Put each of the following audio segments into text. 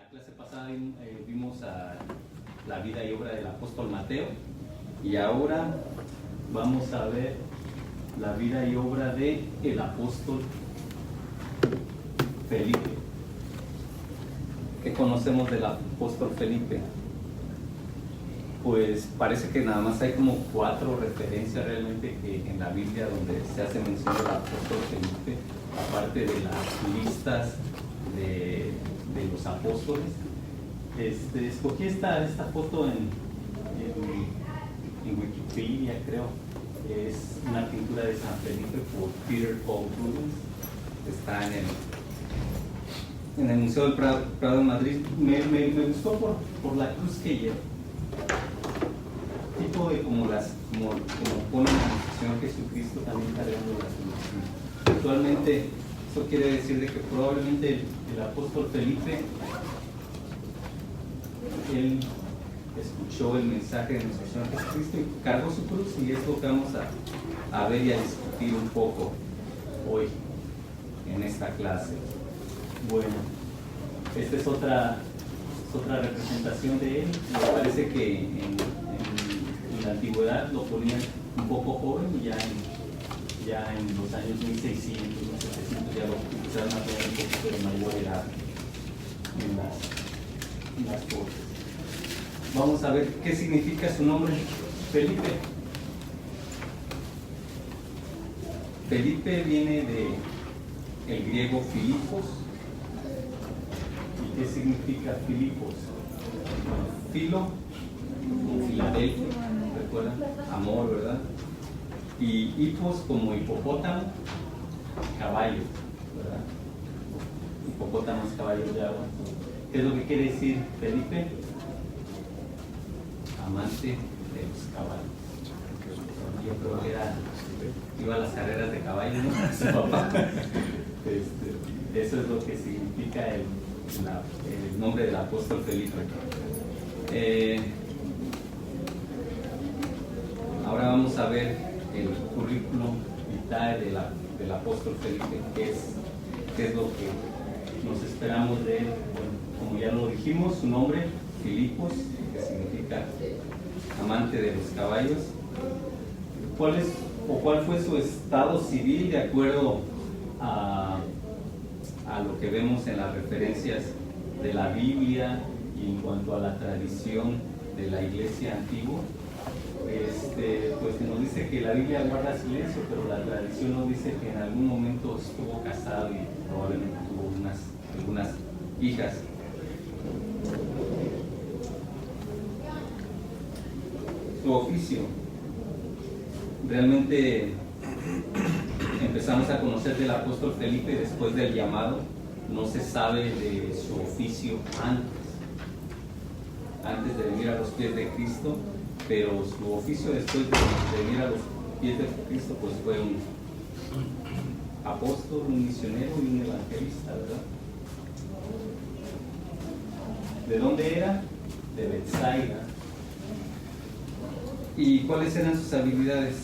la clase pasada vimos la vida y obra del apóstol Mateo, y ahora vamos a ver la vida y obra del apóstol Felipe. ¿Qué conocemos del apóstol Felipe? Pues parece que nada más hay como 4 referencias realmente que en la Biblia donde se hace mención del apóstol Felipe, aparte de las listas de los apóstoles. Escogí esta foto en Wikipedia, creo. Es una pintura de San Felipe por Peter Paul Rubens. Está en el Museo del Prado de Madrid. Me gustó por la cruz que lleva. Tipo de como pone la Señor Jesucristo también cargando la cruz. Actualmente eso quiere decir de que probablemente el apóstol Felipe, él escuchó el mensaje de nuestro Señor Jesucristo y cargó su cruz, y es lo que vamos a ver y a discutir un poco hoy en esta clase. Bueno, esta es otra representación de él. Me parece que en la antigüedad lo ponían un poco joven, y ya en los años 1600, 1700 ya lo empezaron a poner un poquito de mayor edad en las fotos. Vamos a ver qué significa su nombre, Felipe. Felipe viene del griego Filipos. ¿Y qué significa Filipos? Filo, Filadelfia, ¿recuerdan? Amor, ¿verdad? Y hipos como hipopótamo, caballo, ¿verdad? Hipopótamo es caballo de agua. ¿Qué es lo que quiere decir Felipe? Amante de los caballos. Yo creo que iba a las carreras de caballo, ¿no? Su papá. Eso es lo que significa el nombre del apóstol Felipe. Ahora vamos a ver el currículum vitae del apóstol Felipe, qué es lo que nos esperamos de él. Bueno, como ya lo dijimos, su nombre, Filipos, que significa amante de los caballos. ¿Cuál fue su estado civil de acuerdo a lo que vemos en las referencias de la Biblia y en cuanto a la tradición de la iglesia antigua? Pues nos dice que la Biblia guarda silencio, pero la tradición nos dice que en algún momento estuvo casado y probablemente tuvo algunas hijas. Su oficio. Realmente empezamos a conocer del apóstol Felipe después del llamado. No se sabe de su oficio antes de venir a los pies de Cristo, pero su oficio después de venir a los pies de Cristo pues fue un apóstol, un misionero y un evangelista, ¿verdad? ¿De dónde era? De Betsaida. ¿Y cuáles eran sus habilidades?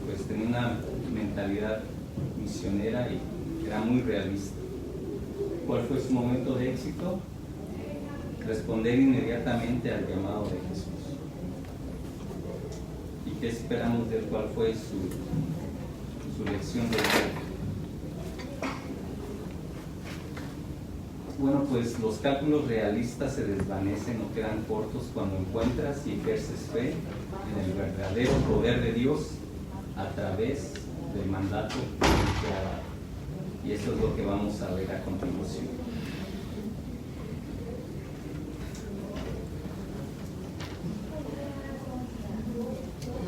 Pues tenía una mentalidad misionera y era muy realista. ¿Cuál fue su momento de éxito? Responder inmediatamente al llamado de Jesús. ¿Y qué esperamos de él? ¿Cuál fue su lección de vida? Bueno, pues los cálculos realistas se desvanecen o quedan cortos cuando encuentras y ejerces fe en el verdadero poder de Dios a través del mandato que ha dado. Y eso es lo que vamos a ver a continuación.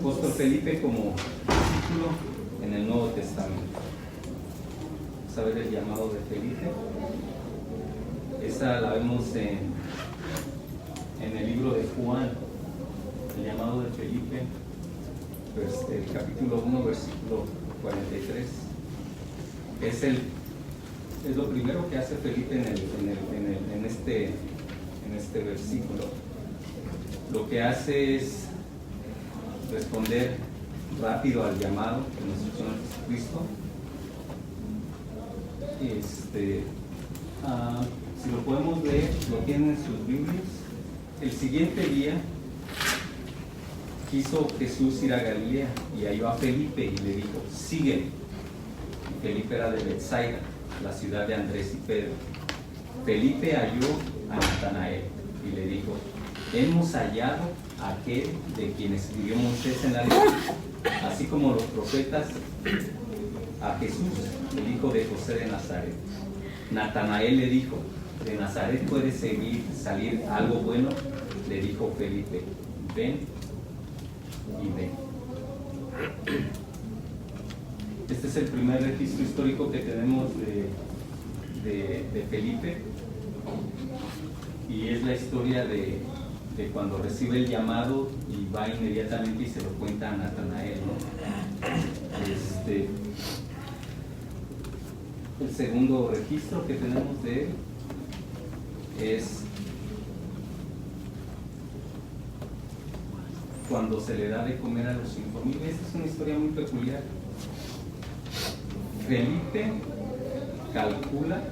Apóstol Felipe como discípulo en el Nuevo Testamento. Vamos a ver el llamado de Felipe. Esa la vemos en el libro de Juan, el llamado de Felipe, el capítulo 1, versículo 43. Es lo primero que hace Felipe en este versículo. Lo que hace es responder rápido al llamado de nuestro Señor Jesucristo. Si lo podemos leer, lo tienen en sus Biblias. El siguiente día quiso Jesús ir a Galilea y halló a Felipe y le dijo, sígueme. Y Felipe era de Betsaida, la ciudad de Andrés y Pedro. Felipe halló a Natanael y le dijo, hemos hallado a aquel de quien escribió Moisés en la ley, así como los profetas, a Jesús, el hijo de José de Nazaret. Natanael le dijo, ¿de Nazaret puede salir algo bueno? Le dijo Felipe, ven y ve. Este es el primer registro histórico que tenemos de Felipe, y es la historia de cuando recibe el llamado y va inmediatamente y se lo cuenta a Natanael, ¿no? El segundo registro que tenemos de él es cuando se le da de comer a los 5,000. Esta es una historia muy peculiar. Felipe calcula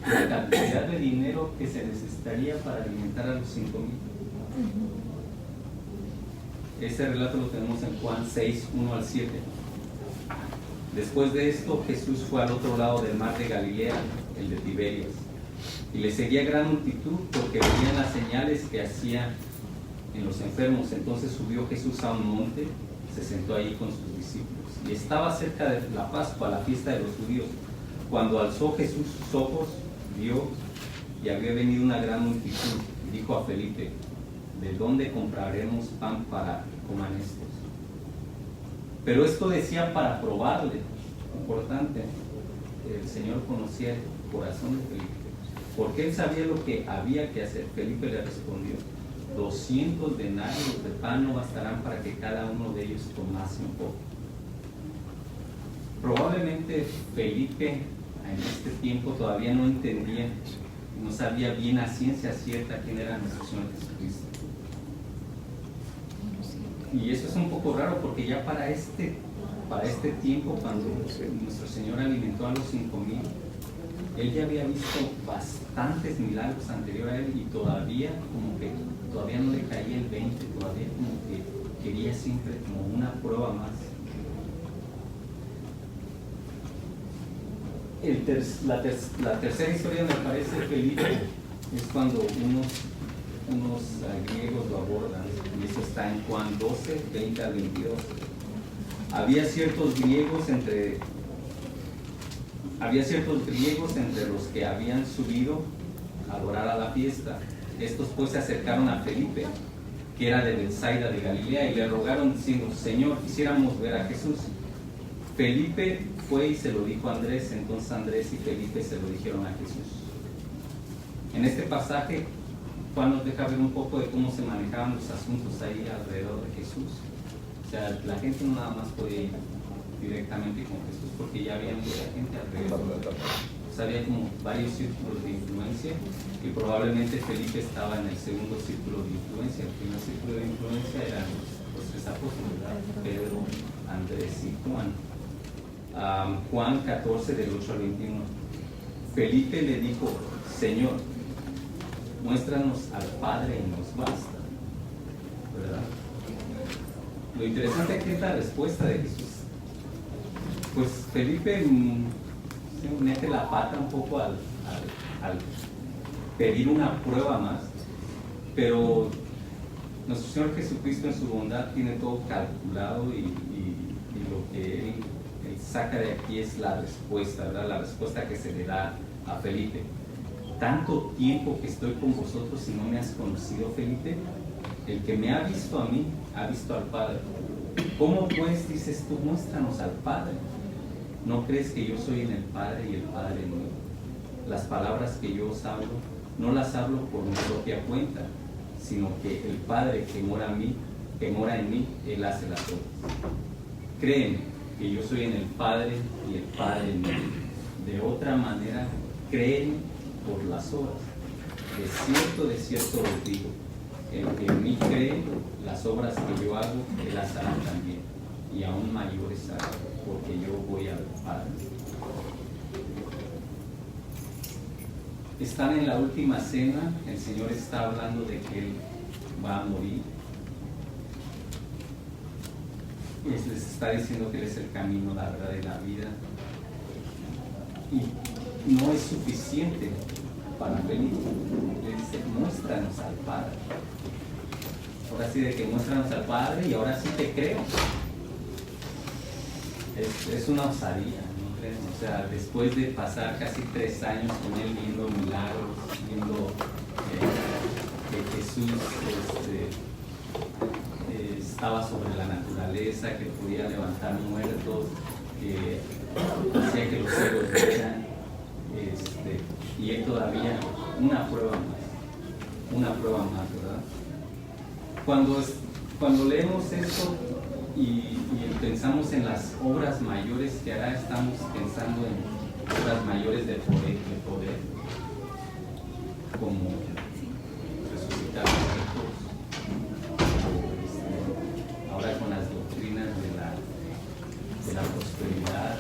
la cantidad de dinero que se necesitaría para alimentar a los 5,000. Ese relato lo tenemos en Juan 6, 1 al 7. Después de esto, Jesús fue al otro lado del mar de Galilea, el de Tiberias, y le seguía gran multitud porque veían las señales que hacía en los enfermos. Entonces subió Jesús a un monte, se sentó allí con sus discípulos, y estaba cerca de la Pascua, la fiesta de los judíos. Cuando alzó Jesús sus ojos, vio y había venido una gran multitud, y dijo a Felipe, ¿de dónde compraremos pan para que coman estos? Pero esto decía para probarle. Importante, el Señor conocía el corazón de Felipe, porque él sabía lo que había que hacer. Felipe le respondió, 200 denarios de pan no bastarán para que cada uno de ellos tomase un poco. Probablemente Felipe en este tiempo todavía no entendía, no sabía bien a ciencia cierta quién era nuestro Señor Jesucristo. Y eso es un poco raro porque ya para este tiempo, cuando nuestro Señor alimentó a los 5,000, él ya había visto bastantes milagros anterior a él, y todavía no le caía el 20, todavía como que quería siempre como una prueba más. La tercera historia me parece Felipe, es cuando unos griegos lo abordan, y eso está en Juan 12, 20 al 22. Había ciertos griegos entre los que habían subido a adorar a la fiesta. Estos pues se acercaron a Felipe, que era de Betsaida de Galilea, y le rogaron diciendo, Señor, quisiéramos ver a Jesús. Felipe fue y se lo dijo a Andrés. Entonces Andrés y Felipe se lo dijeron a Jesús. En este pasaje Juan nos deja ver un poco de cómo se manejaban los asuntos ahí alrededor de Jesús. O sea, la gente no nada más podía ir directamente con Jesús, porque ya había mucha gente alrededor. O sea, había como varios círculos de influencia, y probablemente Felipe estaba en el segundo círculo de influencia. El primer círculo de influencia eran los 3 apóstoles, Pedro, Andrés y Juan. Juan 14, del 8 al 21. Felipe le dijo, Señor, muéstranos al Padre y nos basta, ¿verdad? Lo interesante aquí es la respuesta de Jesús. Pues Felipe mete la pata un poco al pedir una prueba más, pero nuestro Señor Jesucristo en su bondad tiene todo calculado, y lo que él saca de aquí es la respuesta, ¿verdad? La respuesta que se le da a Felipe. Tanto tiempo que estoy con vosotros y no me has conocido, Felipe. El que me ha visto a mí, ha visto al Padre. ¿Cómo pues dices tú, muéstranos al Padre? ¿No crees que yo soy en el Padre y el Padre en mí? Las palabras que yo os hablo, no las hablo por mi propia cuenta, sino que el Padre que mora en mí, Él hace las obras. Créeme que yo soy en el Padre y el Padre en mí. De otra manera, creen por las obras. De cierto os digo, el que en mí cree, las obras que yo hago, Él las hará también, y aún mayores hará, porque yo voy al Padre. están en la última cena, el Señor está hablando de que Él va a morir. Y les está diciendo que Él es el camino, la verdad y la vida. Y no es suficiente para Felipe. Le dice, muéstranos al Padre. Ahora sí, de que muéstranos al Padre y ahora sí te creo. Es una osadía, ¿no creen? O sea, después de pasar casi 3 años con Él viendo milagros, viendo que Jesús estaba sobre la naturaleza, que podía levantar muertos, que hacía que los ciegos vean, y Él todavía una prueba más, ¿verdad? Cuando leemos esto y pensamos en las obras mayores que hará, estamos pensando en obras mayores de poder, como resucitar muertos, ahora con las doctrinas de la prosperidad,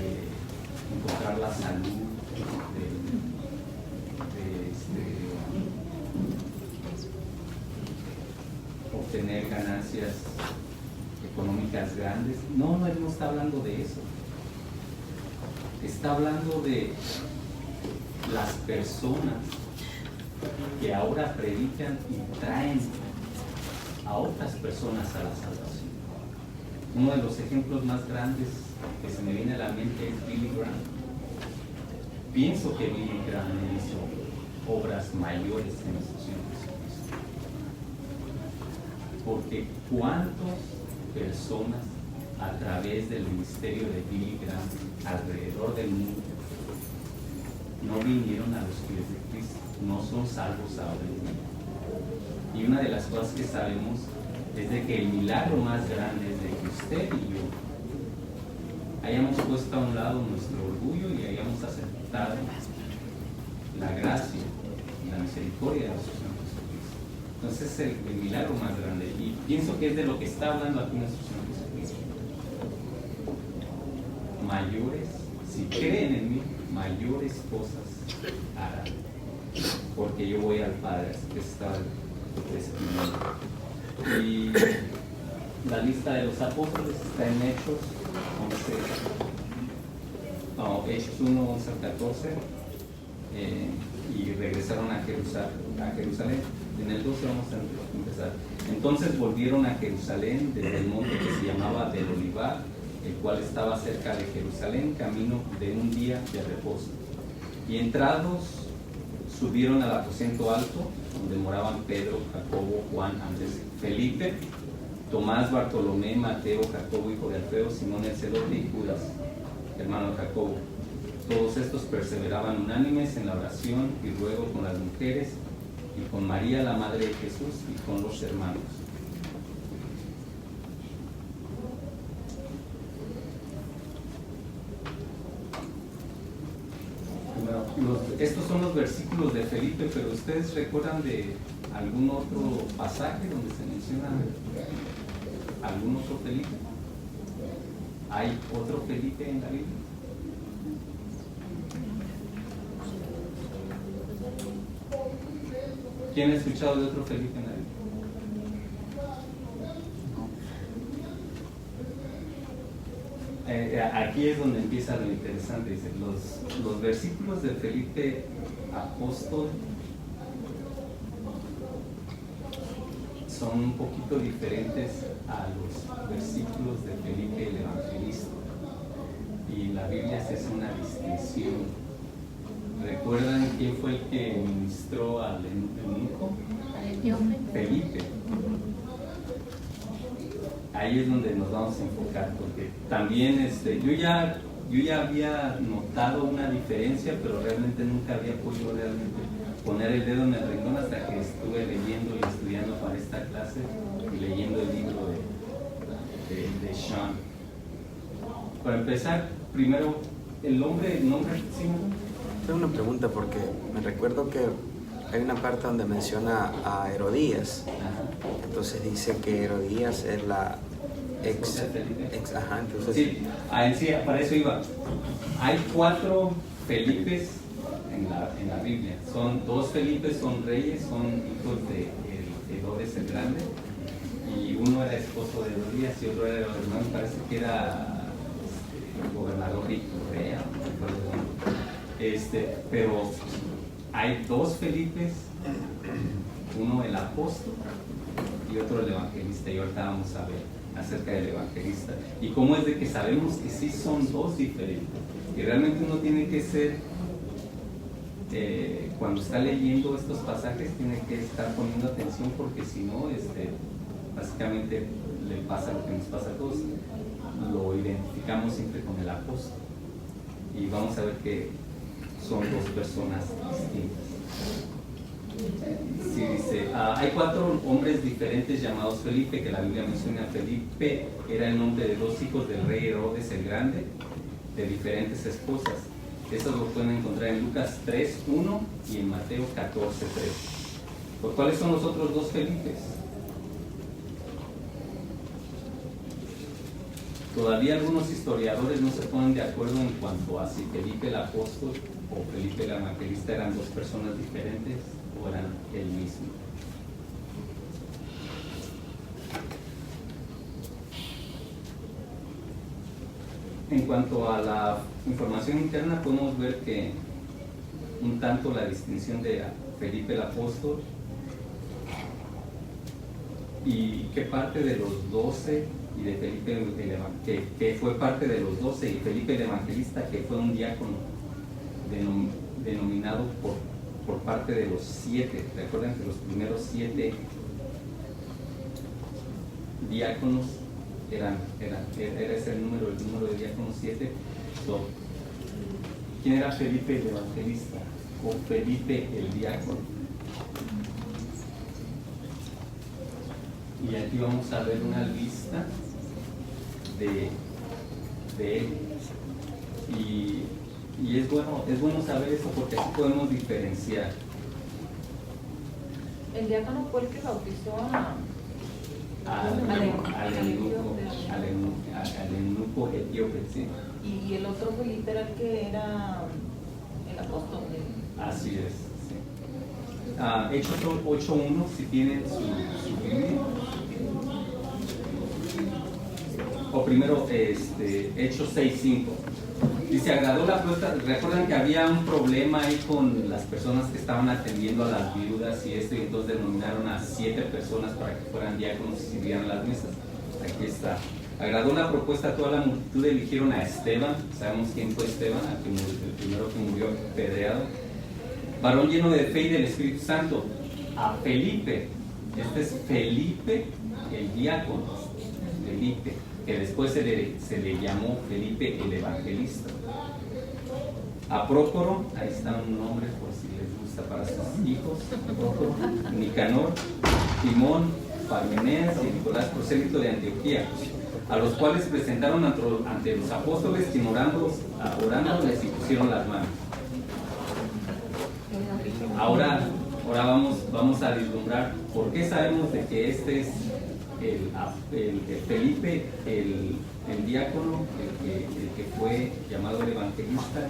de encontrar la salud, obtener ganancias económicas grandes. No, Él no está hablando de eso. Está hablando de las personas que ahora predican y traen a otras personas a la salvación. Uno de los ejemplos más grandes que se me viene a la mente es Billy Graham. Pienso que Billy Graham hizo obras mayores en nuestro Señor Jesucristo. Porque cuántas personas a través del ministerio de Billy Graham alrededor del mundo no vinieron a los pies de Cristo, no son salvos ahora en día. Y una de las cosas que sabemos es de que el milagro más grande es de que usted y yo hayamos puesto a un lado nuestro orgullo y hayamos aceptado la gracia y la misericordia de nuestro Señor Jesucristo. Entonces es el milagro más grande, y pienso que es de lo que está hablando aquí nuestro Señor Jesucristo. Mayores, si creen en mí, mayores cosas harán, porque yo voy al Padre. Así que está describiendo. Y la lista de los apóstoles está en Hechos 1, 11 al 14, y regresaron a Jerusalén. En el 12 vamos a empezar. Entonces volvieron a Jerusalén desde el monte que se llamaba del Olivar, el cual estaba cerca de Jerusalén, camino de un día de reposo. Y entrados, subieron al aposento alto, donde moraban Pedro, Jacobo, Juan, Andrés, Felipe, Tomás, Bartolomé, Mateo, Jacobo, hijo de Alfeo, Simón el celote, y Judas, hermano de Jacobo. Todos estos perseveraban unánimes en la oración y luego con las mujeres y con María, la madre de Jesús, y con los hermanos. Bueno, estos son los versículos de Felipe, pero ¿ustedes recuerdan de algún otro pasaje donde se menciona algún otro Felipe? ¿Hay otro Felipe en la Biblia? ¿Quién ha escuchado de otro Felipe en la Biblia? Aquí es donde empieza lo interesante. Dice, los versículos de Felipe apóstol son un poquito diferentes a los versículos de Felipe el evangelista, y la Biblia hace una distinción. ¿Recuerdan quién fue el que ministró al eunuco? Felipe. Ahí es donde nos vamos a enfocar, porque también yo ya había notado una diferencia, pero realmente nunca había podido realmente poner el dedo en el renglón hasta que estuve leyendo y estudiando para esta clase y leyendo el libro de Sean. Para empezar, primero, el nombre, ¿sí? Tengo una pregunta, porque me recuerdo que hay una parte donde menciona a Herodías. Entonces dice que Herodías es la ex entonces sí, para eso iba. Hay 4 Felipes en la Biblia. Son dos Felipes, son reyes, son hijos de Herodes el Grande, y uno era esposo de Herodías y otro era hermano, parece que era gobernador de Corea, pero hay dos Felipes, uno el apóstol y otro el evangelista, y ahorita vamos a ver acerca del evangelista y cómo es de que sabemos que sí son dos diferentes, y realmente uno tiene que ser, cuando está leyendo estos pasajes tiene que estar poniendo atención, porque si no, básicamente le pasa lo que nos pasa a todos, lo identificamos siempre con el apóstol, y vamos a ver que son dos personas distintas. Sí, dice, hay 4 hombres diferentes llamados Felipe, que la Biblia menciona. Felipe era el nombre de 2 hijos del rey Herodes el Grande, de diferentes esposas. Eso lo pueden encontrar en Lucas 3:1 y en Mateo 14:3. ¿Por cuáles son los otros 2 Felipes? Todavía algunos historiadores no se ponen de acuerdo en cuanto a si Felipe el apóstol o Felipe el evangelista eran 2 personas diferentes o eran el mismo. En cuanto a la información interna, podemos ver que un tanto la distinción de Felipe el apóstol y que parte de los 12 y de Felipe que fue parte de los 12 y Felipe el evangelista, que fue un diácono denominado por parte de los 7. Recuerden que los primeros 7 diáconos era ese el número de diáconos 7. ¿Quién era Felipe el evangelista o Felipe el diácono? Y aquí vamos a ver una lista de él, y es bueno saber eso, porque así podemos diferenciar. El diácono fue el que bautizó al eunuco etíope, ¿sí? Y el otro Felipe era el que era el apóstol. Así es, sí. Hechos 8:1, si tienen su Biblia. O primero, Hechos 6:5. Dice, agradó la propuesta. Recuerdan que había un problema ahí con las personas que estaban atendiendo a las viudas y entonces denominaron a 7 personas para que fueran diáconos y sirvieran las mesas. Aquí está. Agradó la propuesta a toda la multitud, eligieron a Esteban. Sabemos quién fue Esteban, el primero que murió apedreado. Varón lleno de fe y del Espíritu Santo. A Felipe. Este es Felipe el diácono. Felipe, que después se le llamó Felipe el evangelista. A Prócoro, ahí está un nombre por si les gusta para sus hijos. Prócoro, Nicanor, Timón, Parmeneas y Nicolás, prosélito de Antioquía, a los cuales presentaron ante los apóstoles, quien orando les impusieron las manos. Ahora vamos a vislumbrar por qué sabemos de que este es el Felipe, el diácono, el que fue llamado el evangelista,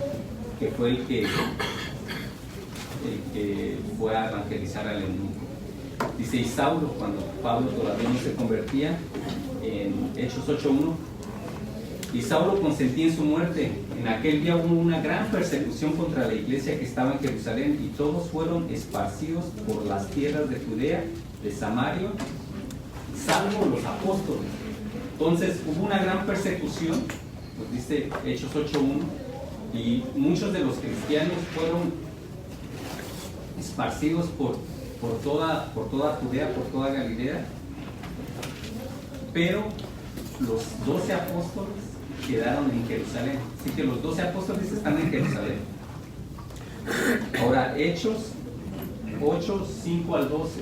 que fue el que fue a evangelizar al eunuco. Dice, y Saulo, cuando Pablo todavía no se convertía, en Hechos 8:1, y Saulo consentía en su muerte. En aquel día hubo una gran persecución contra la iglesia que estaba en Jerusalén, y todos fueron esparcidos por las tierras de Judea, de Samaria, salvo los apóstoles. Entonces hubo una gran persecución, pues dice Hechos 8:1, y muchos de los cristianos fueron esparcidos por toda Judea, por toda Galilea, pero los 12 apóstoles quedaron en Jerusalén. Así que los 12 apóstoles están en Jerusalén. Ahora, Hechos 8:5 al 12.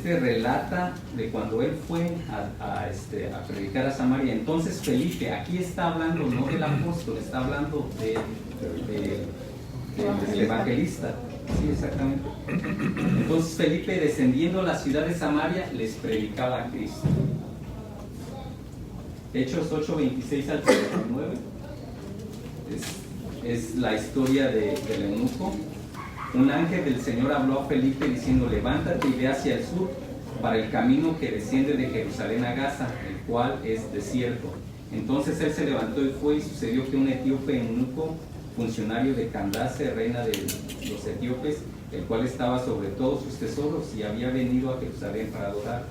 Relata de cuando él fue a predicar a Samaria. Entonces Felipe, aquí está hablando no del apóstol, está hablando del evangelista. Sí, exactamente. Entonces Felipe, descendiendo a la ciudad de Samaria, les predicaba a Cristo. Hechos 8:26 al 39. es la historia del eunuco. Un ángel del Señor habló a Felipe diciendo: levántate y ve hacia el sur para el camino que desciende de Jerusalén a Gaza, el cual es desierto. Entonces él se levantó y fue, y sucedió que un etíope eunuco, funcionario de Candace, reina de los etíopes, el cual estaba sobre todos sus tesoros y había venido a Jerusalén para adorar,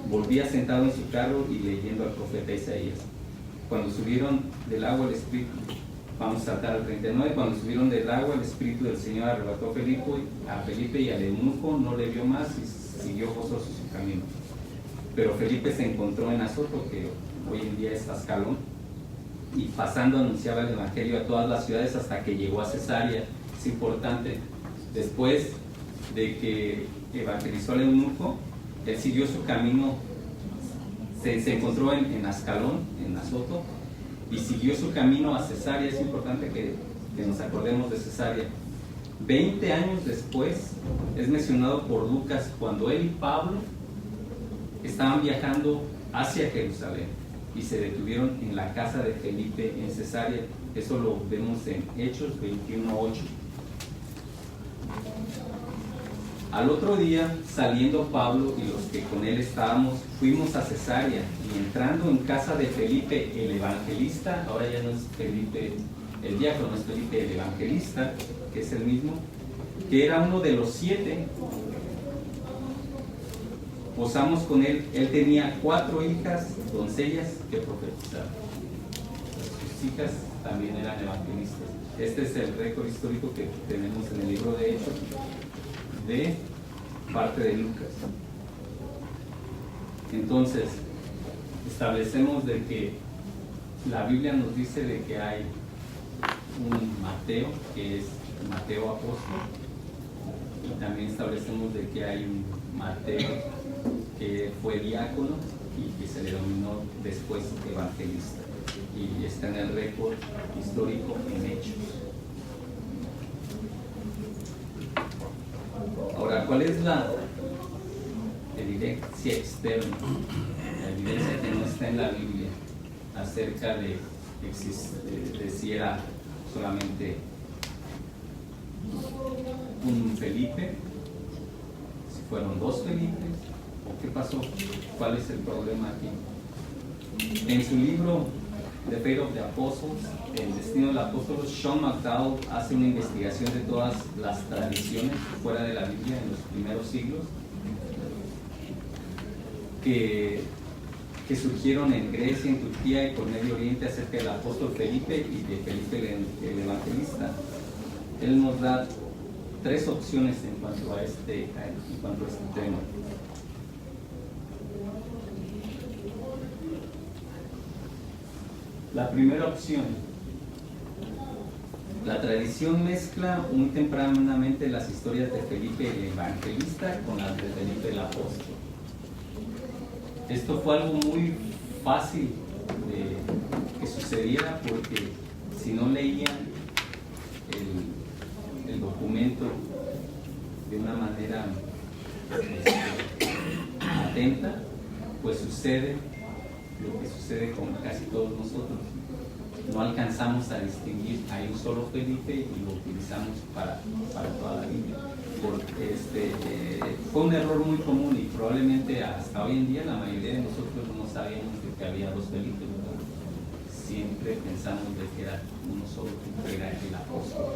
volvía sentado en su carro y leyendo al profeta Isaías. Cuando subieron del agua el Espíritu, vamos a saltar al 39, cuando subieron del agua el Espíritu del Señor arrebató a Felipe y al eunuco no le vio más y siguió gozoso su camino. Pero Felipe se encontró en Azoto, que hoy en día es Ascalón, y pasando anunciaba el Evangelio a todas las ciudades hasta que llegó a Cesarea. Es importante, después de que evangelizó al eunuco, él siguió su camino, se encontró en Ascalón, en Azoto, y siguió su camino a Cesarea. Es importante que nos acordemos de Cesarea. 20 años después es mencionado por Lucas cuando él y Pablo estaban viajando hacia Jerusalén y se detuvieron en la casa de Felipe en Cesarea. Eso lo vemos en Hechos 21:8. Al otro día, saliendo Pablo y los que con él estábamos, fuimos a Cesarea, y entrando en casa de Felipe el evangelista, ahora ya no es Felipe el diácono, es Felipe el evangelista, que es el mismo, que era uno de los 7, posamos con él. Él tenía 4 hijas, doncellas, que profetizaban. Sus hijas también eran evangelistas. Este es el récord histórico que tenemos en el libro de Hechos, de parte de Lucas. Entonces, establecemos de que la Biblia nos dice de que hay un Mateo, que es Mateo apóstol, y también establecemos de que hay un Mateo que fue diácono y que se le denominó después evangelista, y está en el récord histórico en Hechos. Ahora, ¿cuál es la evidencia externa? La evidencia que no está en la Biblia acerca de si era solamente un Felipe, si fueron 2 Felipes, o qué pasó, cuál es el problema aquí. En su libro The Fate of the Apostles, El destino del apóstol, Sean McDowell hace una investigación de todas las tradiciones fuera de la Biblia en los primeros siglos que surgieron en Grecia, en Turquía y por Medio Oriente acerca del apóstol Felipe y de Felipe el evangelista. Él nos da 3 opciones en cuanto a este tema. La primera opción: la tradición mezcla muy tempranamente las historias de Felipe el evangelista con las de Felipe el apóstol. Esto fue algo muy fácil que sucediera, porque si no leían el documento de una manera atenta, pues sucede lo que sucede con casi todos nosotros. No alcanzamos a distinguir, hay un solo Felipe y lo utilizamos para toda la Biblia. Fue un error muy común, y probablemente hasta hoy en día la mayoría de nosotros no sabíamos de que había 2 Felipes, ¿verdad? Siempre pensamos de que era uno solo, que era el apóstol.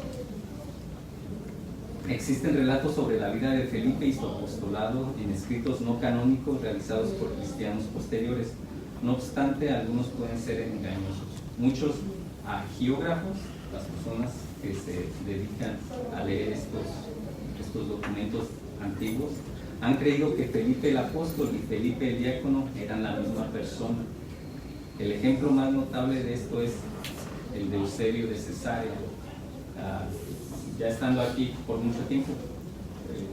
Existen relatos sobre la vida de Felipe y su apostolado en escritos no canónicos realizados por cristianos posteriores. No obstante, algunos pueden ser engañosos. Muchos agiógrafos, las personas que se dedican a leer estos documentos antiguos, han creído que Felipe el apóstol y Felipe el diácono eran la misma persona. El ejemplo más notable de esto es el de Eusebio de Cesarea. Ya estando aquí por mucho tiempo,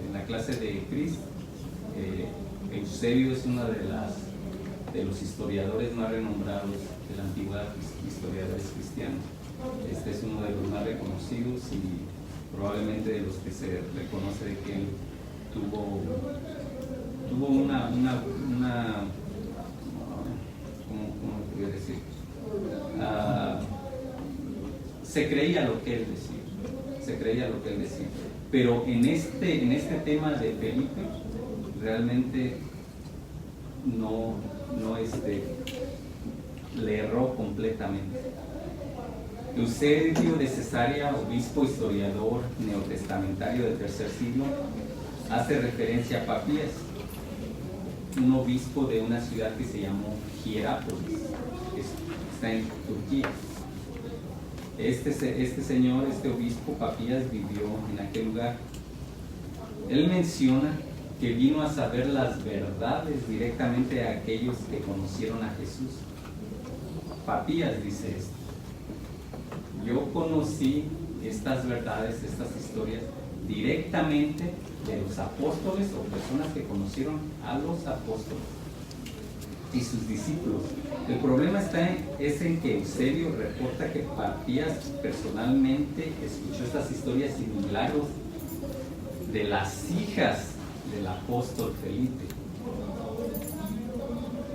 en la clase de Cris, Eusebio es uno de los historiadores más renombrados de la antigüedad, historiadores cristianos. Este es uno de los más reconocidos y probablemente de los que se reconoce de que él tuvo una ¿cómo podría decir? se creía lo que él decía. Pero en este tema de Felipe, realmente no le erró completamente. Eusebio de Cesarea, obispo, historiador neotestamentario del tercer siglo, hace referencia a Papías, un obispo de una ciudad que se llamó Hierápolis, que está en Turquía. Este señor, este obispo Papías, vivió en aquel lugar. Él menciona que vino a saber las verdades directamente a aquellos que conocieron a Jesús. Papías dice esto: yo conocí estas verdades, estas historias directamente de los apóstoles o personas que conocieron a los apóstoles y sus discípulos. El problema es en que Eusebio reporta que Papías personalmente escuchó estas historias y milagros de las hijas del apóstol Felipe.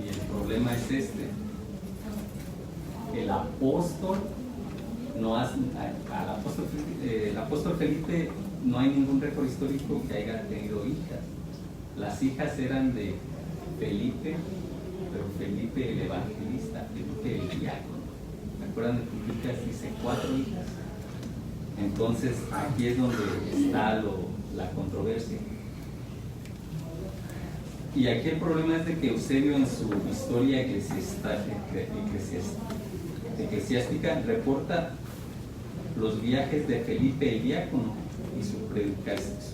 Y el problema es este: el apóstol no hace, el apóstol Felipe no hay ningún récord histórico que haya tenido hijas. Las hijas eran de Felipe, pero Felipe el evangelista, Felipe el diácono. ¿Me acuerdan de Lucas? Dice 4 hijas. Entonces aquí es donde está la controversia. Y aquí el problema es de que Eusebio, en su historia eclesiástica, reporta los viajes de Felipe el diácono y su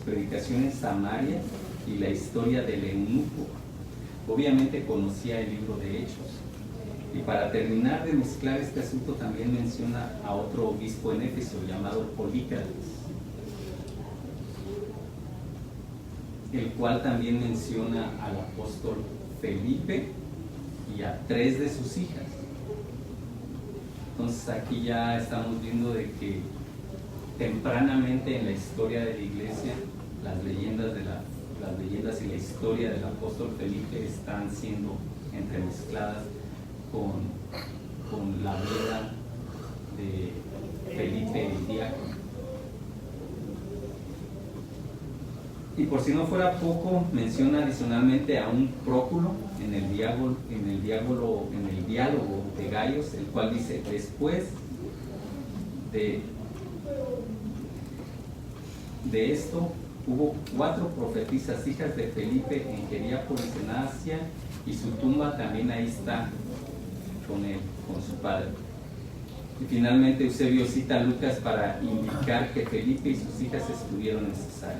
predicación en Samaria y la historia del eunuco. Obviamente conocía el libro de Hechos. Y para terminar de mezclar este asunto, también menciona a otro obispo en Éfeso llamado Polícrates, el cual también menciona al apóstol Felipe y a 3 de sus hijas. Entonces aquí ya estamos viendo de que tempranamente en la historia de la iglesia las leyendas y la historia del apóstol Felipe están siendo entremezcladas con la vida de Felipe el diácono. Y por si no fuera poco, menciona adicionalmente a un Próculo en el diálogo de Gaios, el cual dice: después de esto hubo 4 profetisas hijas de Felipe en Hierápolis en Asia, y su tumba también ahí está con él, con su padre. Y finalmente Eusebio cita a Lucas para indicar que Felipe y sus hijas estuvieron en Cesarea.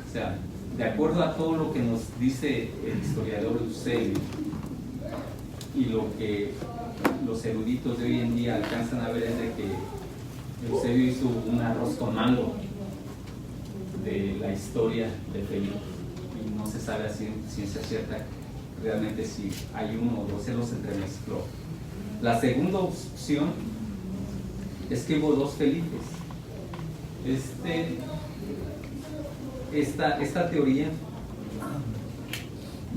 O sea, de acuerdo a todo lo que nos dice el historiador Eusebio y lo que los eruditos de hoy en día alcanzan a ver, es de que Eusebio hizo un arroz con mango de la historia de Felipe, y no se sabe a ciencia cierta realmente si hay uno o dos, se los entremezcló. La segunda opción es que hubo 2 Felipes. Esta teoría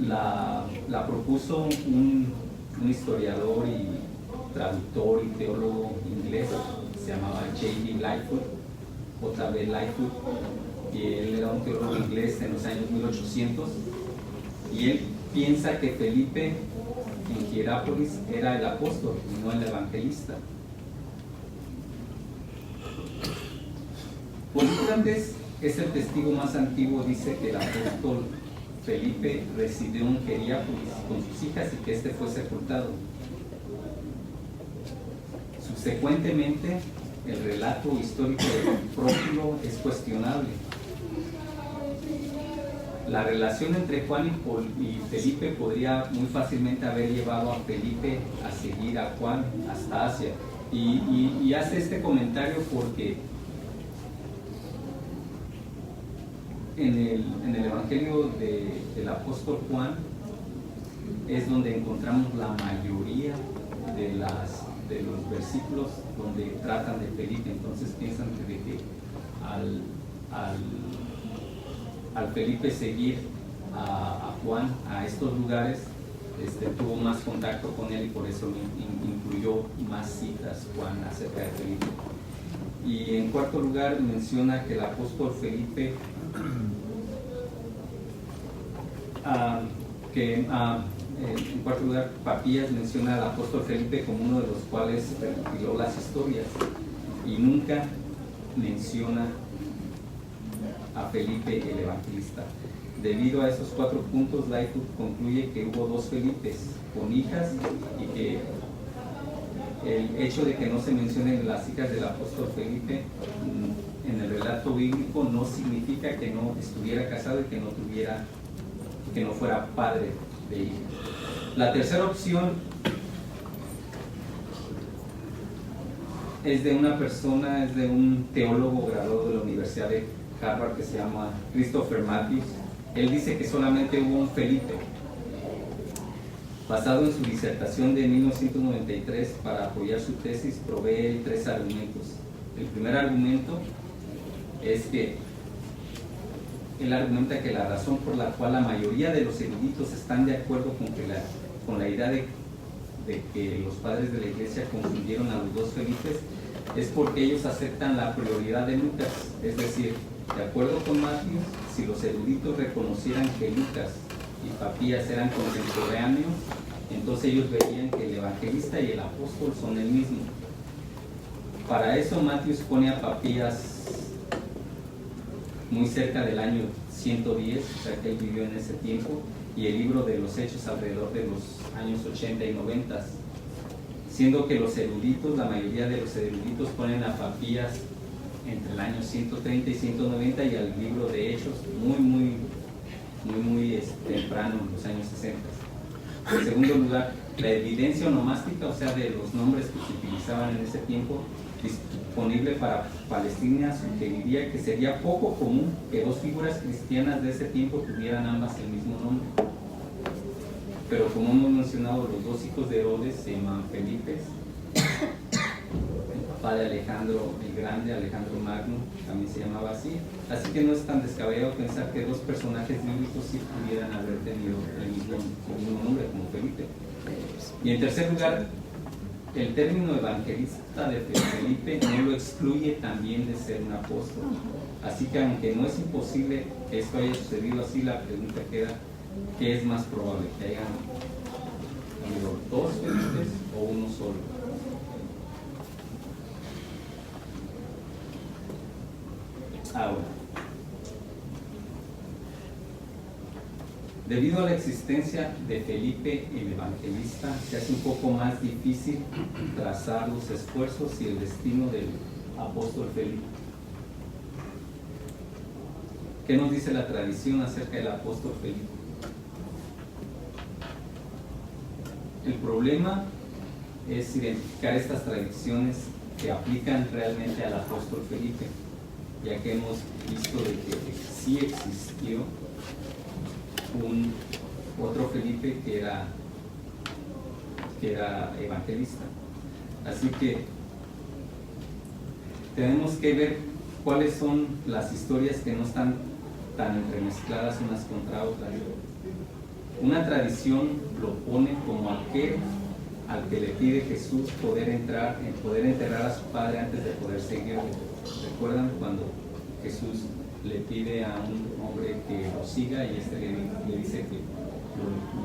la propuso un historiador y traductor y teólogo inglés, se llamaba J.B. Lightfoot, y él era un teólogo inglés en los años 1800, y él piensa que Felipe en Hierápolis era el apóstol y no el evangelista. Polícrates es el testigo más antiguo, dice que el apóstol Felipe residió en Hierápolis con sus hijas y que este fue sepultado. Subsecuentemente, el relato histórico de Próculo es cuestionable. La relación entre Juan y Felipe podría muy fácilmente haber llevado a Felipe a seguir a Juan hasta Asia. Y hace este comentario porque en el Evangelio del apóstol Juan es donde encontramos la mayoría de los versículos donde tratan de Felipe. Entonces piensan que al Felipe seguir a Juan a estos lugares, tuvo más contacto con él y por eso incluyó más citas Juan acerca de Felipe. Y en cuarto lugar menciona que el apóstol Felipe en cuarto lugar, Papías menciona al apóstol Felipe como uno de los cuales recopiló las historias y nunca menciona a Felipe el evangelista. Debido a esos 4 puntos, Lightfoot concluye que hubo 2 Felipes con hijas y que el hecho de que no se mencionen las hijas del apóstol Felipe en el relato bíblico no significa que no estuviera casado y que no fuera padre de hijas. La tercera opción es de un teólogo graduado de la Universidad de Harvard que se llama Christopher Matthews. Él dice que solamente hubo un Felipe. Basado en su disertación de 1993, para apoyar su tesis, provee 3 argumentos. El primer argumento es que él argumenta que la razón por la cual la mayoría de los eruditos están de acuerdo con la idea de que los padres de la iglesia confundieron a los 2 Felipes es porque ellos aceptan la prioridad de Lucas. Es decir, de acuerdo con Matthews, si los eruditos reconocieran que Lucas y Papías eran contemporáneos, entonces ellos verían que el evangelista y el apóstol son el mismo. Para eso Matthews pone a Papías muy cerca del año 110, o sea que él vivió en ese tiempo, y el libro de los Hechos alrededor de los años 80 y 90, siendo que la mayoría de los eruditos ponen a Papías entre el año 130 y 190 y al libro de Hechos muy temprano, en los años 60. En segundo lugar, la evidencia onomástica, o sea, de los nombres que se utilizaban en ese tiempo, disponible para Palestina, sugeriría que sería poco común que 2 figuras cristianas de ese tiempo tuvieran ambas el mismo nombre. Pero como hemos mencionado, los 2 hijos de Herodes se llaman Felipe. El papá de Alejandro el Grande, Alejandro Magno, también se llamaba así. Así que no es tan descabellado pensar que 2 personajes bíblicos sí pudieran haber tenido el mismo nombre como Felipe. Y en tercer lugar, el término evangelista de Felipe no lo excluye también de ser un apóstol. Así que aunque no es imposible que esto haya sucedido así, la pregunta queda: ¿qué es más probable? ¿Que hayan habido 2 Felipes o uno solo? Ahora, debido a la existencia de Felipe el evangelista, se hace un poco más difícil trazar los esfuerzos y el destino del apóstol Felipe. ¿Qué nos dice la tradición acerca del apóstol Felipe? El problema es identificar estas tradiciones que aplican realmente al apóstol Felipe, ya que hemos visto de que sí existió otro Felipe que era evangelista. Así que tenemos que ver cuáles son las historias que no están tan entremezcladas unas contra otras. Una tradición lo pone como aquel al que le pide Jesús poder enterrar a su padre antes de poder seguirlo. ¿Recuerdan cuando Jesús le pide a un hombre que lo siga y le dice que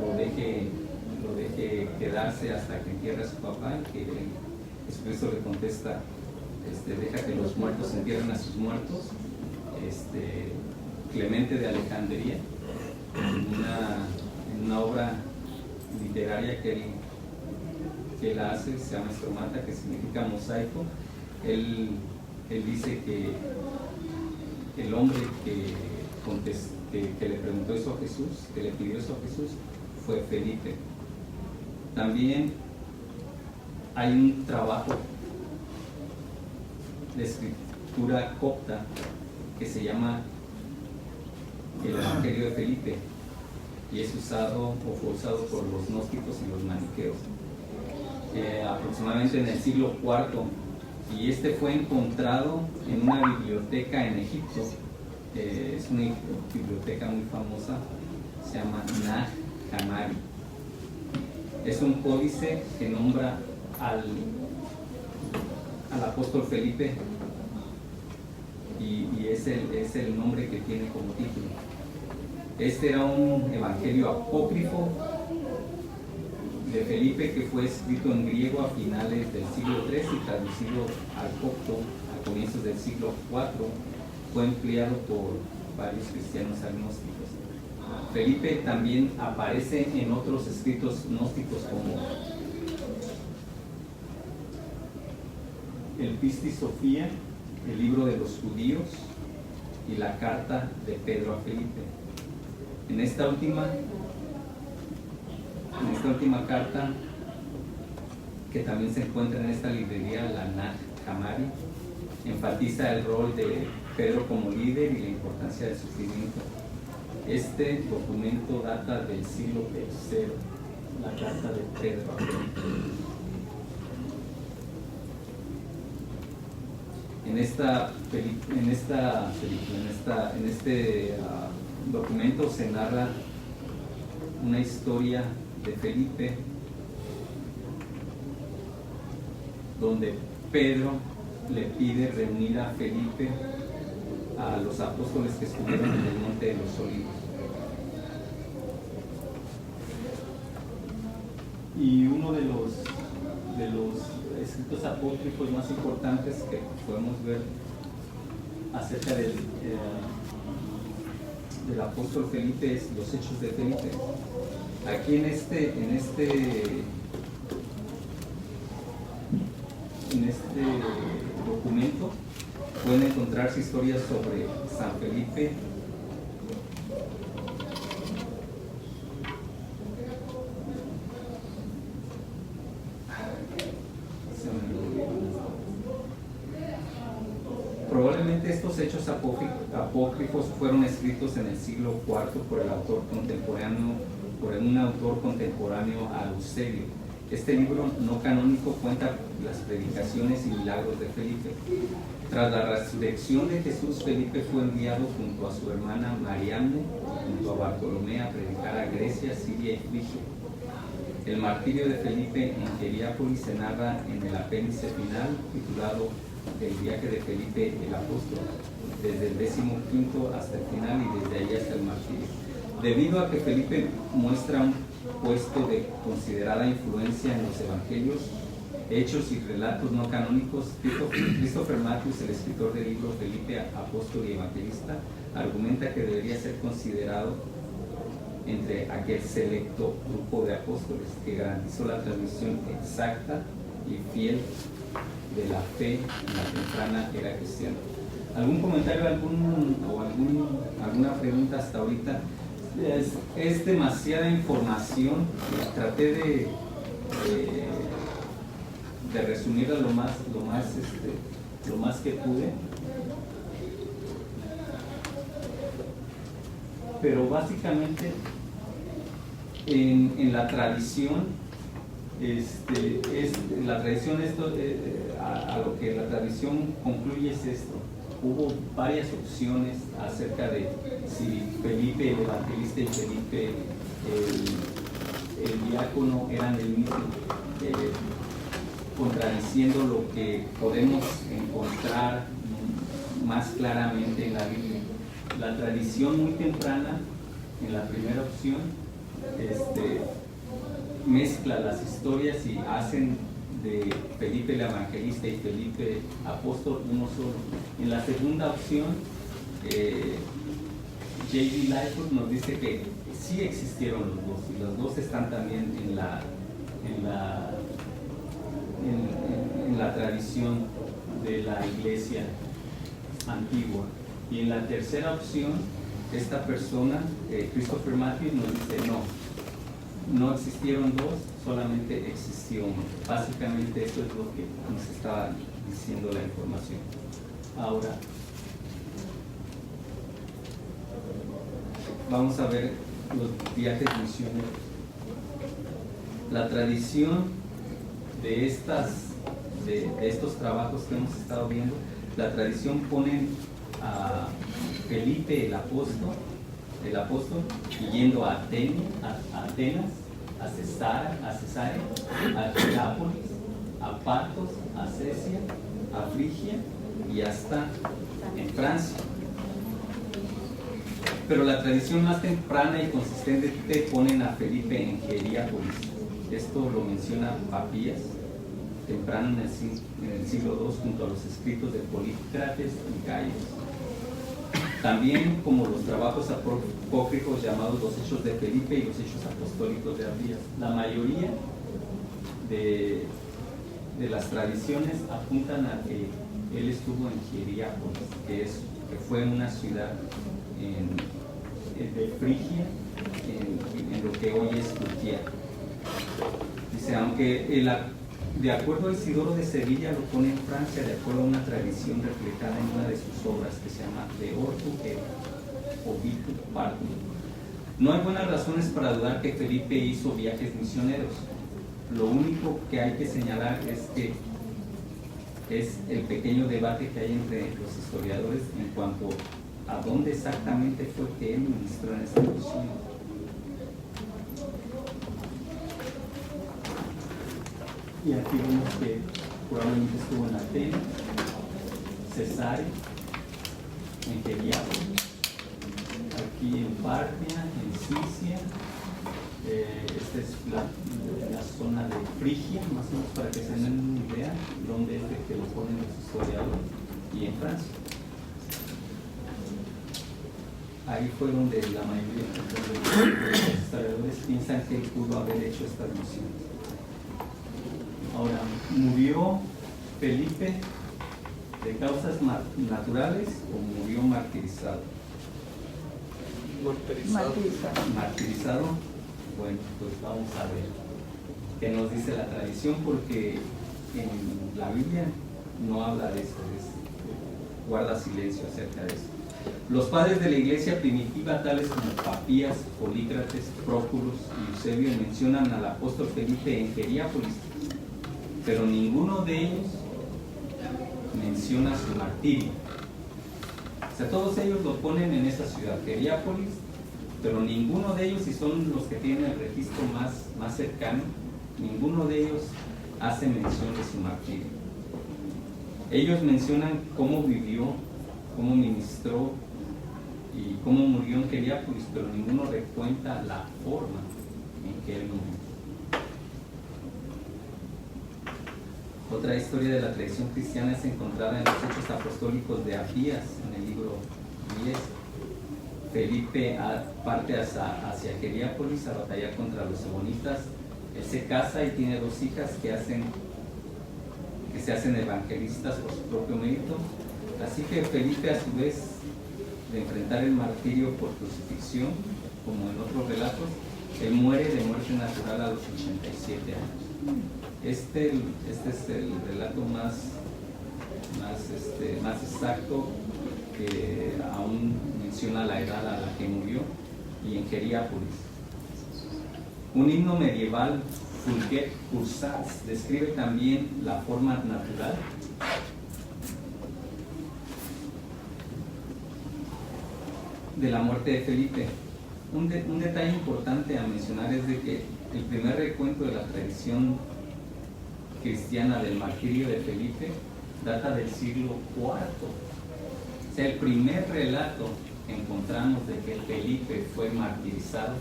lo deje quedarse hasta que entierre a su papá? Y que Jesucristo le contesta: deja que los muertos entierren a sus muertos. Clemente de Alejandría, en una obra literaria que él hace, se llama Estromata, que significa mosaico. Él dice que el hombre que le preguntó eso a Jesús, que le pidió eso a Jesús, fue Felipe. También hay un trabajo de escritura copta que se llama el Evangelio de Felipe, y es usado o fue usado por los gnósticos y los maniqueos aproximadamente en el siglo IV, y fue encontrado en una biblioteca en Egipto. Es una biblioteca muy famosa, se llama Nag Hammadi. Es un códice que nombra al apóstol Felipe y es el nombre que tiene como título. Este era un evangelio apócrifo de Felipe que fue escrito en griego a finales del siglo III y traducido al copto a comienzos del siglo IV. Fue empleado por varios cristianos agnósticos. Felipe también aparece en otros escritos gnósticos como el Pistis Sofía, el libro de los judíos y la carta de Pedro a Felipe. En esta última carta, que también se encuentra en esta librería, la Nag Hammadi, enfatiza el rol de Pedro como líder y la importancia del sufrimiento. Este documento data del siglo III, la carta de Pedro a Felipe. En este documento se narra una historia de Felipe donde Pedro le pide reunir a Felipe a los apóstoles que estuvieron en el Monte de los Olivos. Y uno de los escritos apócrifos más importantes que podemos ver acerca del apóstol Felipe es los Hechos de Felipe. Aquí en este documento pueden encontrarse historias sobre San Felipe, probablemente estos hechos apócrifos fueron escritos en el siglo IV por un autor contemporáneo a Eusebio. Este libro no canónico cuenta las predicaciones y milagros de Felipe. Tras la resurrección de Jesús, Felipe fue enviado junto a su hermana Mariamne, junto a Bartolomé, a predicar a Grecia, Siria y Frigia. El martirio de Felipe en Hierápolis se narra en el apéndice final titulado El viaje de Felipe el apóstol, desde el 15º hasta el final y desde ahí hasta el martirio. Debido a que Felipe muestra un puesto de considerada influencia en los evangelios, hechos y relatos no canónicos, Christopher Matthews, el escritor del libro Felipe, apóstol y evangelista, argumenta que debería ser considerado entre aquel selecto grupo de apóstoles que garantizó la transmisión exacta y fiel de la fe en la temprana era cristiana. ¿Algún comentario alguna pregunta hasta ahorita? Es demasiada información. Traté de resumirla lo más que pude. Pero básicamente en la tradición, a lo que la tradición concluye es esto. Hubo varias opciones acerca de si Felipe el evangelista y Felipe el diácono eran el mismo, contradiciendo lo que podemos encontrar más claramente en la Biblia. La tradición muy temprana, en la primera opción, mezcla las historias y hacen de Felipe el evangelista y Felipe apóstol uno solo. En la segunda opción, J.B. Lightfoot nos dice que sí existieron los dos, y los dos están también en la tradición de la iglesia antigua. Y en la tercera opción, esta persona, Christopher Matthews, nos dice no existieron dos, solamente existió uno. Básicamente eso es lo que nos estaba diciendo la información. Ahora vamos a ver los viajes misioneros. La tradición de estos trabajos que hemos estado viendo, la tradición pone a Felipe el apóstol yendo a Atenas a Cesarea, a Hierápolis, a Patos, a Cesia, a Frigia y hasta en Francia. Pero la tradición más temprana y consistente ponen a Felipe en Hierápolis. Esto lo menciona Papías, temprano en el siglo II, junto a los escritos de Polícrates y Gaius. También como los trabajos apócrifos llamados los Hechos de Felipe y los Hechos Apostólicos de Abdías. La mayoría de las tradiciones apuntan a que él estuvo en Hierápolis, que fue una ciudad de Frigia, en lo que hoy es Turquía. Dice, aunque de acuerdo a Isidoro de Sevilla lo pone en Francia, de acuerdo a una tradición reflejada en una de sus obras que se llama De Ortu Obitu Partum. No hay buenas razones para dudar que Felipe hizo viajes misioneros. Lo único que hay que señalar es que es el pequeño debate que hay entre los historiadores en cuanto a dónde exactamente fue que él ministró en esta misión. Y aquí vemos que probablemente estuvo en Atenas, Cesarea, en Hierápolis, aquí en Partia, en Sicilia. Esta es la zona de Frigia, más o menos para que se den una idea dónde es de que lo ponen los historiadores, y en Francia. Ahí fue donde la mayoría de los historiadores piensan que él pudo haber hecho estas misiones. Ahora, ¿murió Felipe de causas naturales o murió martirizado? Martirizado. Bueno, pues vamos a ver qué nos dice la tradición, porque en la Biblia no habla de eso, guarda silencio acerca de eso. Los padres de la iglesia primitiva, tales como Papías, Polícrates, Próculos y Eusebio, mencionan al apóstol Felipe en Hierápolis, pero ninguno de ellos menciona su martirio. O sea, todos ellos lo ponen en esa ciudad, Hierápolis, pero ninguno de ellos, y son los que tienen el registro más cercano, ninguno de ellos hace mención de su martirio. Ellos mencionan cómo vivió, cómo ministró y cómo murió en Hierápolis, pero ninguno recuenta la forma en que él murió. Otra historia de la tradición cristiana es encontrada en los Hechos Apostólicos de Abdías, en el libro 10. Felipe parte hacia Hierápolis a batallar contra los ebonitas. Él se casa y tiene 2 hijas que se hacen evangelistas por su propio mérito. Así que Felipe, a su vez, de enfrentar el martirio por crucifixión, como en otros relatos, él muere de muerte natural a los 87 años. Este es el relato más exacto, que aún menciona la edad a la que murió, y en Hierápolis. Un himno medieval, Fulget Cursats, describe también la forma natural de la muerte de Felipe. Un detalle importante a mencionar es de que el primer recuento de la tradición cristiana del martirio de Felipe data del siglo IV. O sea, el primer relato que encontramos de que Felipe fue martirizado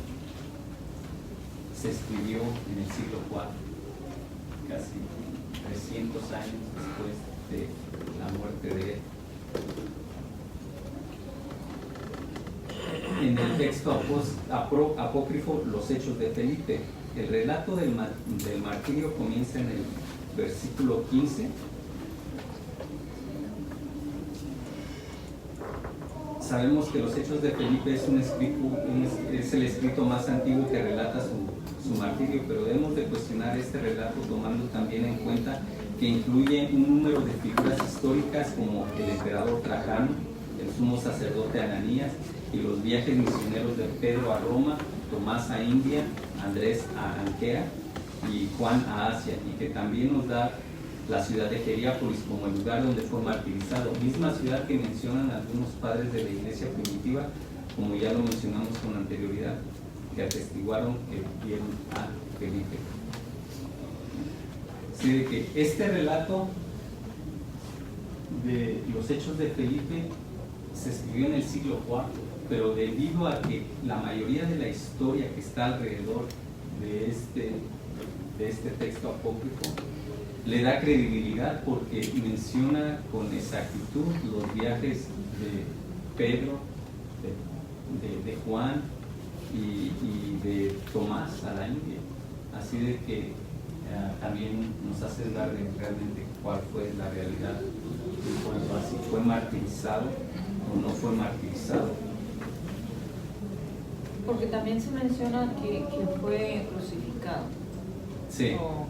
se escribió en el siglo IV, casi 300 años después de la muerte de él. En el texto apócrifo Los Hechos de Felipe, el relato del martirio comienza en el versículo 15. Sabemos que los Hechos de Felipe es el escrito más antiguo que relata su martirio, pero debemos de cuestionar este relato tomando también en cuenta que incluye un número de figuras históricas como el emperador Trajano, el sumo sacerdote Ananías, y los viajes misioneros de Pedro a Roma, Tomás a India, Andrés a Anquea y Juan a Asia, y que también nos da la ciudad de Hierápolis como el lugar donde fue martirizado, misma ciudad que mencionan algunos padres de la iglesia primitiva, como ya lo mencionamos con anterioridad, que atestiguaron que vieron a Así de que este relato de los hechos de Felipe se escribió en el siglo IV, pero debido a que la mayoría de la historia que está alrededor de este texto apócrifo le da credibilidad porque menciona con exactitud los viajes de Pedro, de Juan y de Tomás a la India. Así de que también nos hace dudar de realmente cuál fue la realidad en cuanto a si fue martirizado o no fue martirizado. Porque también se menciona que fue crucificado. Sí. O,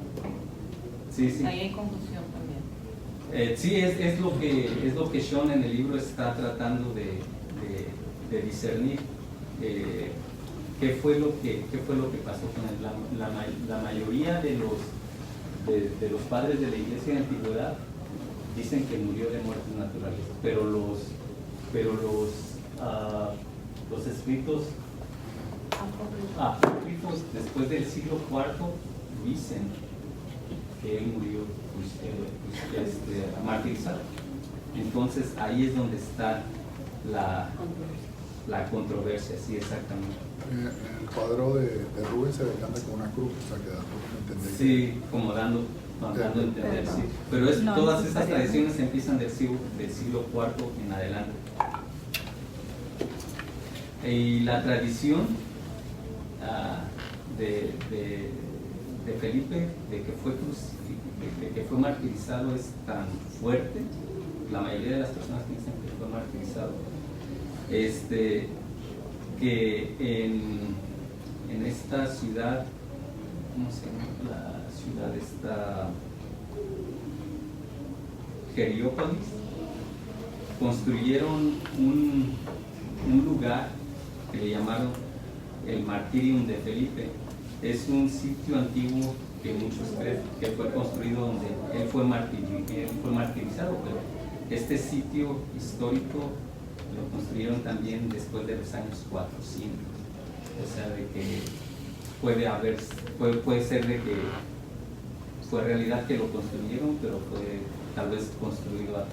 Sí. ahí hay confusión también. Sí, es lo que Sean en el libro está tratando de discernir. ¿Qué fue lo que pasó con él? La mayoría de los padres de la iglesia de antigüedad dicen que murió de muertes naturales, pero los escritos apócrifos después del siglo IV dicen que él murió martirizado. Entonces ahí es donde está la controversia, sí, exactamente. En el cuadro de Rubén se decanta con una cruz, o sea que da a entender. Sí, como dando a entender, sí. Pero todas esas tradiciones empiezan del siglo IV en adelante. Y la tradición de Felipe, de que fue martirizado, es tan fuerte. La mayoría de las personas piensan que fue martirizado. Que en esta ciudad, ¿cómo se llama? La ciudad está Heliópolis, construyeron un lugar que le llamaron el Martirium de Felipe. Es un sitio antiguo que muchos creen que fue construido donde él fue martirizado, pero este sitio histórico lo construyeron también después de los años 400. O sea, de que puede ser de que fue realidad que lo construyeron, pero fue tal vez construido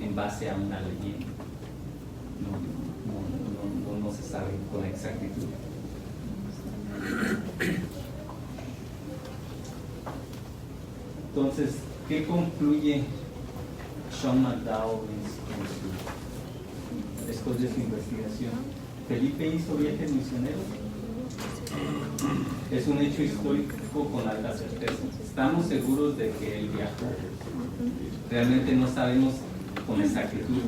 en base a una leyenda. No se sabe con exactitud. Entonces, ¿qué concluye Sean McDowell después de su investigación? ¿Felipe hizo viajes misioneros? Es un hecho histórico con alta certeza. Estamos seguros de que él viajó. Realmente no sabemos con exactitud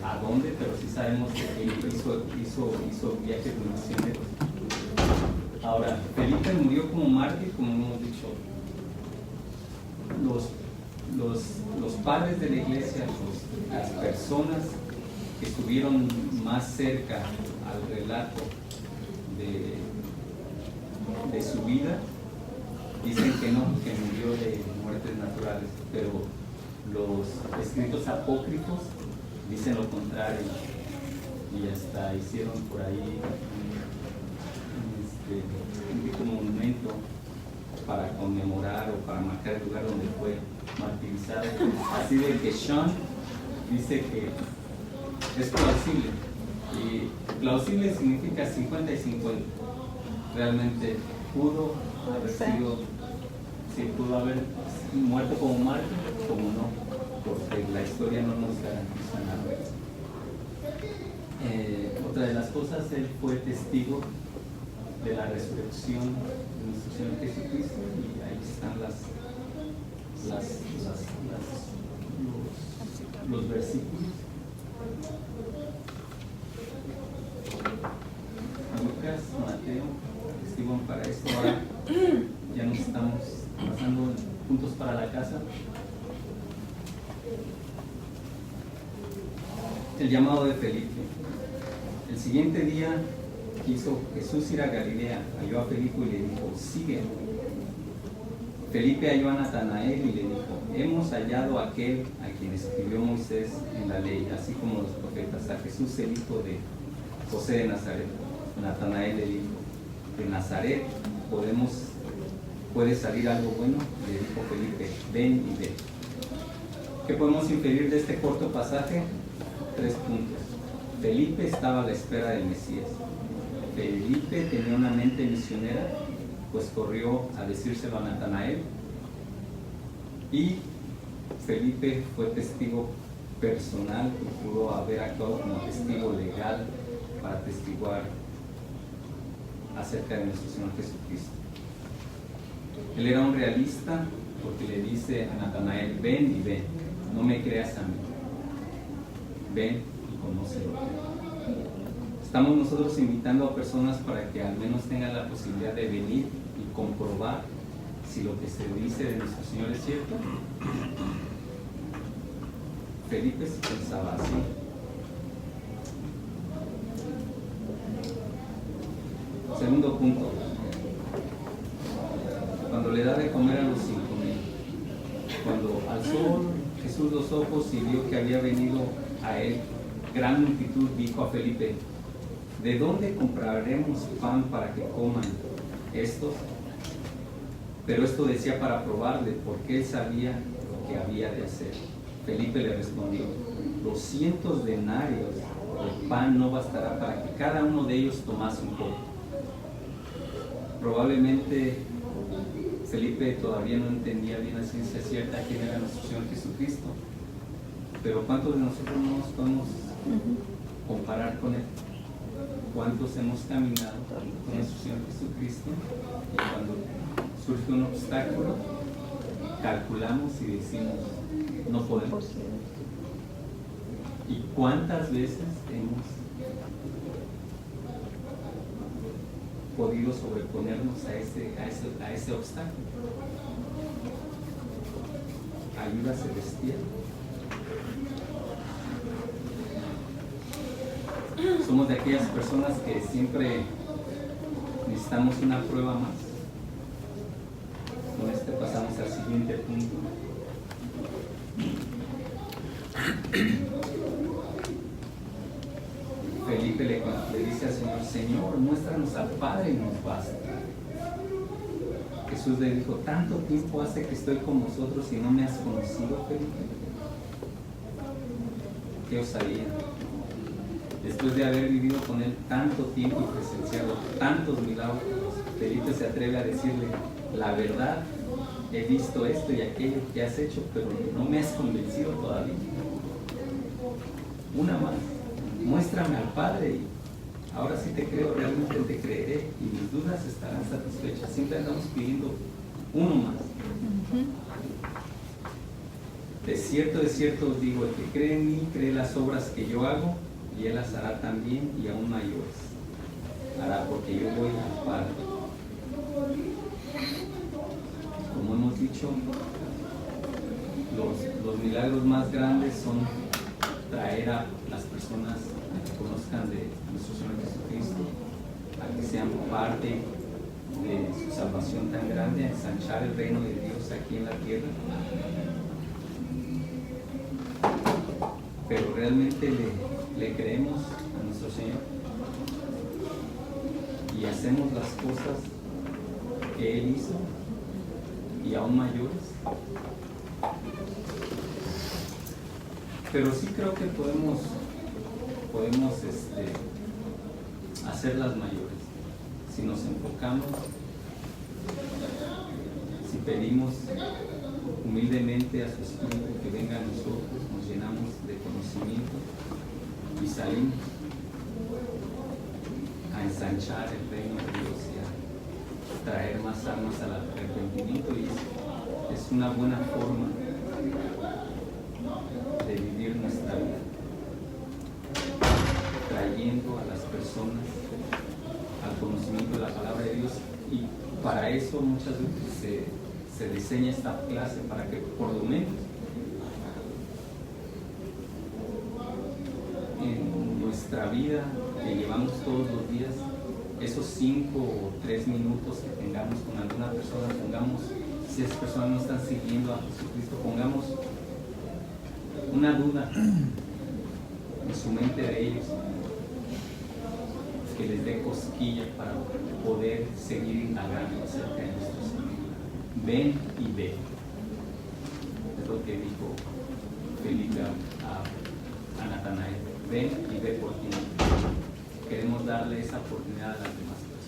a dónde, pero sí sabemos que él hizo viajes misioneros. Ahora, Felipe murió como mártir, como hemos dicho. Los padres de la iglesia, las personas que estuvieron más cerca al relato de su vida, dicen que no, que murió de muertes naturales, pero los escritos apócrifos dicen lo contrario, y hasta hicieron por ahí un monumento para conmemorar o para marcar el lugar donde fue martirizado. Así de que Sean dice que es plausible, y plausible significa 50 y 50. Realmente pudo haber sido, sí, pudo haber muerto como mártir, como no, porque la historia no nos garantiza nada. Otra de las cosas, él fue testigo de la resurrección de nuestro Señor Jesucristo, y ahí están los versículos. Lucas, Mateo, testigo para esto. Ahora ya nos estamos pasando puntos para la casa. El llamado de Felipe. El siguiente día quiso Jesús ir a Galilea, halló a Felipe y le dijo, sígueme. Felipe halló a Natanael y le dijo, hemos hallado a aquel a quien escribió Moisés en la ley, así como los profetas, a Jesús el hijo de José de Nazaret. Natanael le dijo, de Nazaret podemos puede salir algo bueno, le dijo Felipe, ven y ve. ¿Qué podemos inferir de este corto pasaje? 3 puntos. Felipe estaba a la espera del Mesías. Felipe tenía una mente misionera, pues corrió a decírselo a Natanael. Y Felipe fue testigo personal y pudo haber actuado como testigo legal para testiguar acerca de nuestro Señor Jesucristo. Él era un realista porque le dice a Natanael, ven y ven, no me creas a mí, ven y conócelo. Estamos nosotros invitando a personas para que al menos tengan la posibilidad de venir y comprobar si lo que se dice de nuestro Señor es cierto. Felipe sí pensaba así. Segundo punto, cuando le da de comer a los 5,000, cuando alzó Jesús los ojos y vio que había venido a él gran multitud, dijo a Felipe, ¿de dónde compraremos pan para que coman estos? Pero esto decía para probarle, porque él sabía lo que había de hacer. Felipe le respondió, 200 denarios de pan no bastará para que cada uno de ellos tomase un poco. Probablemente Felipe todavía no entendía bien a ciencia cierta quién era nuestro Señor Jesucristo, pero ¿cuántos de nosotros no nos podemos comparar con Él? ¿Cuántos hemos caminado con nuestro Señor Jesucristo y cuando surge un obstáculo calculamos y decimos no podemos? ¿Y cuántas veces hemos podido sobreponernos a ese obstáculo? Ayuda celestial. Somos de aquellas personas que siempre necesitamos una prueba más. Con este pasamos al siguiente punto. Felipe le dice al Señor, Señor, muéstranos al Padre y nos basta. Jesús le dijo, tanto tiempo hace que estoy con vosotros y no me has conocido, Felipe. Qué osadía. Después de haber vivido con él tanto tiempo y presenciado tantos milagros, Felipe se atreve a decirle, la verdad, he visto esto y aquello que has hecho, pero no me has convencido todavía. Una más, muéstrame al Padre y ahora sí te creo, realmente te creeré y mis dudas estarán satisfechas. Siempre andamos pidiendo uno más. De cierto os digo, el que cree en mí, cree las obras que yo hago, y él las hará también y aún mayores. Hará porque yo voy al Padre. Como hemos dicho, los milagros más grandes son traer a las personas a que conozcan de nuestro Señor Jesucristo, a que sean parte de su salvación tan grande, a ensanchar el reino de Dios aquí en la tierra. Pero realmente le creemos a nuestro Señor y hacemos las cosas que Él hizo y aún mayores. Pero sí creo que podemos hacerlas mayores si nos enfocamos, si pedimos humildemente a su Espíritu que venga a nosotros, nos llenamos de conocimiento y salimos a ensanchar el reino de Dios y a traer más almas al arrepentimiento, y es una buena forma de vivir nuestra vida, trayendo a las personas al conocimiento de la palabra de Dios, y para eso muchas veces se diseña esta clase, para que por lo menos en nuestra vida que llevamos todos los días, esos 5 o 3 minutos que tengamos con alguna persona, pongamos, si esas personas no están siguiendo a Jesucristo, pongamos una duda en su mente de ellos, que les dé cosquilla para poder seguir indagando acerca de nuestro Señor. ven y ve. Es lo que dijo Felipe a Natanael. Ven y ve por ti. Queremos darle esa oportunidad a las demás personas.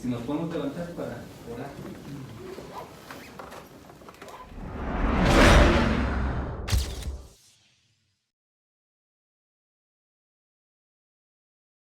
Si nos podemos levantar para orar.